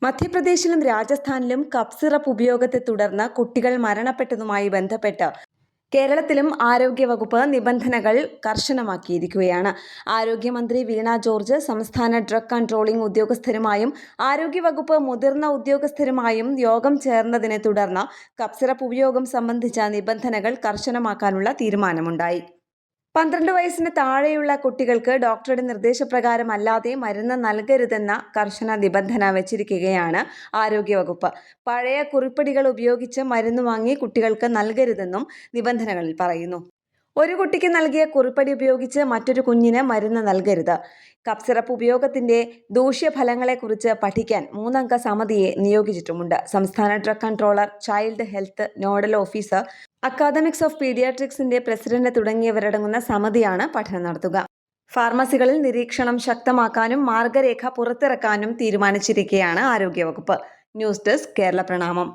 മധ്യപ്രദേശിലും രാജസ്ഥാനിലും cough syrup ഉപയോഗത്തെ തുടർന്ന് കുട്ടികൾ മരണപ്പെട്ടതുമായി ബന്ധപ്പെട്ട് കേരളത്തിലും ആരോഗ്യവകുപ്പ് നിബന്ധനകൾ കർശനമാക്കിയിരിക്കുകയാണ്. ആരോഗ്യമന്ത്രി വീണ ജോർജ് സംസ്ഥാന ഡ്രഗ് കൺട്രോളിംഗ് ഉദ്യോഗസ്ഥരുമായും ആരോഗ്യവകുപ്പ് മുതിർന്ന ഉദ്യോഗസ്ഥരുമായും യോഗം ചേർന്നതിനെ തുടർന്ന് കഫ് സിറപ്പ് ഉപയോഗം സംബന്ധിച്ച നിബന്ധനകൾ കർശനമാക്കാനുള്ള തീരുമാനമുണ്ടായി. 12 വയസ്സിന് താഴെയുള്ള കുട്ടികൾക്ക് ഡോക്ടറുടെ നിർദ്ദേശപ്രകാരം അല്ലാതെ മരുന്ന് നൽകരുതെന്ന കർശന നിബന്ധന വച്ചിരിക്കുകയാണ് ആരോഗ്യവകുപ്പ്. പഴയ കുറിപ്പടികൾ ഉപയോഗിച്ച് മരുന്ന് വാങ്ങി കുട്ടികൾക്ക് നൽകരുതെന്നും നിബന്ധനകളിൽ പറയുന്നു. ഒരു കുട്ടിക്ക് നൽകിയ കുറിപ്പടി ഉപയോഗിച്ച് മറ്റൊരു കുഞ്ഞിന് മരുന്ന് നൽകരുത്. കഫ് സിറപ്പ് ഉപയോഗത്തിന്റെ ദൂഷ്യഫലങ്ങളെക്കുറിച്ച് പഠിക്കാൻ 3 അംഗ സമിതിയെ നിയോഗിച്ചിട്ടുമുണ്ട്. സംസ്ഥാന drug controller, child health nodal officer, academics of പീഡിയാട്രിക്സിന്റെ പ്രസിഡന്റ് തുടങ്ങിയവരടങ്ങുന്ന സമിതിയാണ് പഠനം നടത്തുക. ഫാർമസികളിൽ നിരീക്ഷണം ശക്തമാക്കാനും മാർഗരേഖ പുറത്തിറക്കാനും തീരുമാനിച്ചിരിക്കുകയാണ് ആരോഗ്യവകുപ്പ്. ന്യൂസ് ഡെസ്ക് കേരള പ്രണാമം.